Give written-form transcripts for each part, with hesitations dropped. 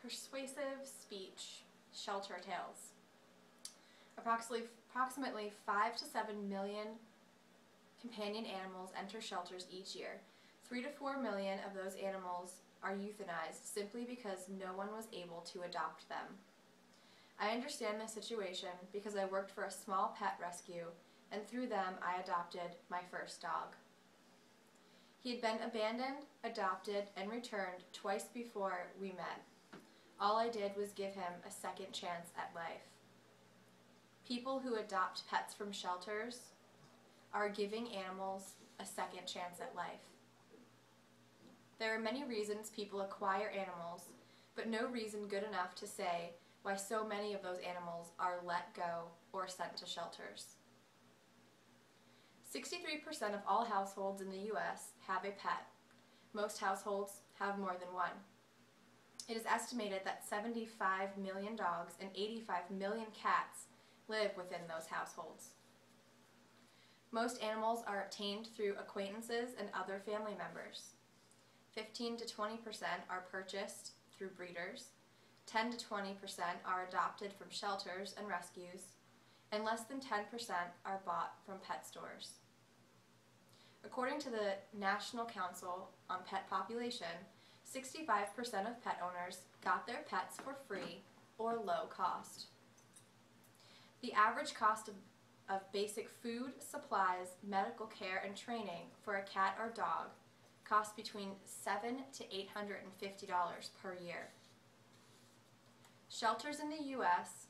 Persuasive speech, shelter tales. Approximately 5 to 7 million companion animals enter shelters each year. 3 to 4 million of those animals are euthanized simply because no one was able to adopt them. I understand this situation because I worked for a small pet rescue, and through them I adopted my first dog. He had been abandoned, adopted, and returned twice before we met. All I did was give him a second chance at life. People who adopt pets from shelters are giving animals a second chance at life. There are many reasons people acquire animals, but no reason good enough to say why so many of those animals are let go or sent to shelters. 63% of all households in the U.S. have a pet. Most households have more than one. It is estimated that 75 million dogs and 85 million cats live within those households. Most animals are obtained through acquaintances and other family members. 15 to 20% are purchased through breeders, 10 to 20% are adopted from shelters and rescues, and less than 10% are bought from pet stores. According to the National Council on Pet Population, 65% of pet owners got their pets for free or low cost. The average cost of basic food, supplies, medical care, and training for a cat or dog costs between $700 to $850 per year. Shelters in the U.S.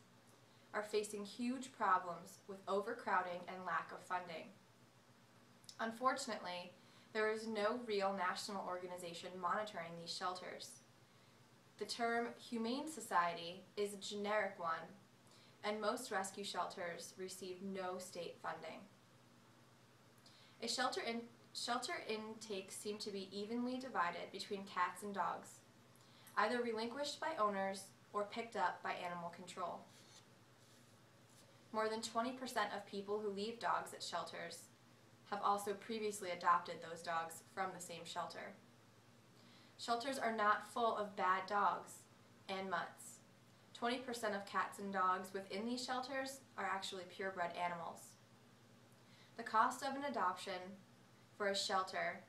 are facing huge problems with overcrowding and lack of funding. Unfortunately, there is no real national organization monitoring these shelters. The term Humane Society is a generic one, and most rescue shelters receive no state funding. Shelter intakes seem to be evenly divided between cats and dogs, either relinquished by owners or picked up by animal control. More than 20% of people who leave dogs at shelters have also previously adopted those dogs from the same shelter. Shelters are not full of bad dogs and mutts. 20% of cats and dogs within these shelters are actually purebred animals. The cost of an adoption for a shelter,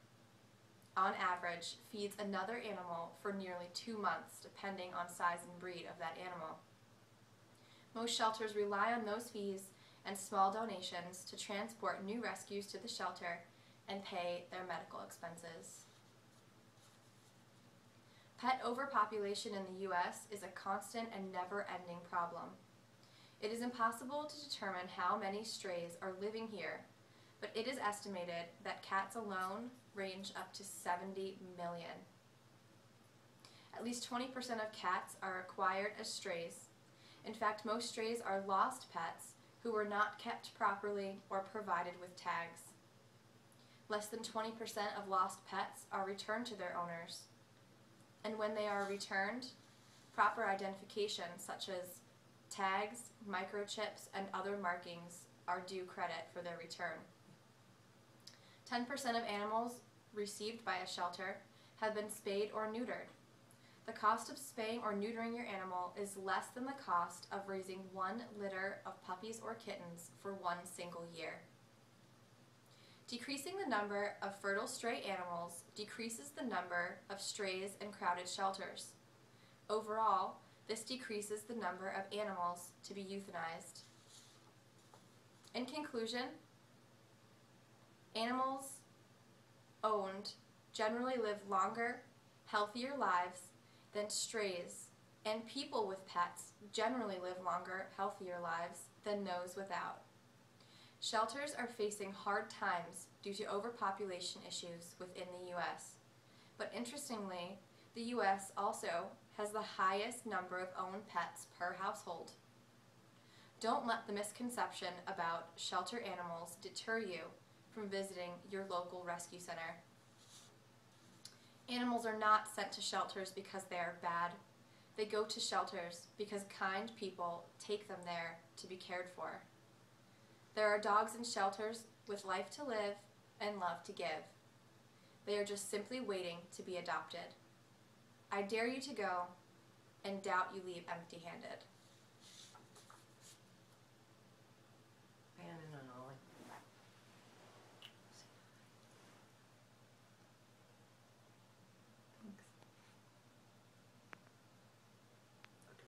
on average, feeds another animal for nearly 2 months, depending on size and breed of that animal. Most shelters rely on those fees and small donations to transport new rescues to the shelter and pay their medical expenses. Pet overpopulation in the U.S. is a constant and never-ending problem. It is impossible to determine how many strays are living here, but it is estimated that cats alone range up to 70 million. At least 20% of cats are acquired as strays. In fact, most strays are lost pets who were not kept properly or provided with tags. Less than 20% of lost pets are returned to their owners. And when they are returned, proper identification such as tags, microchips, and other markings are due credit for their return. 10% of animals received by a shelter have been spayed or neutered. The cost of spaying or neutering your animal is less than the cost of raising 1 litter of puppies or kittens for 1 single year. Decreasing the number of fertile stray animals decreases the number of strays in crowded shelters. Overall, this decreases the number of animals to be euthanized. In conclusion, animals owned generally live longer, healthier lives than strays, and people with pets generally live longer, healthier lives than those without. Shelters are facing hard times due to overpopulation issues within the U.S. But interestingly, the U.S. also has the highest number of owned pets per household. Don't let the misconception about shelter animals deter you from visiting your local rescue center. Animals are not sent to shelters because they are bad. They go to shelters because kind people take them there to be cared for. There are dogs in shelters with life to live and love to give. They are just simply waiting to be adopted. I dare you to go In doubt, you leave empty-handed.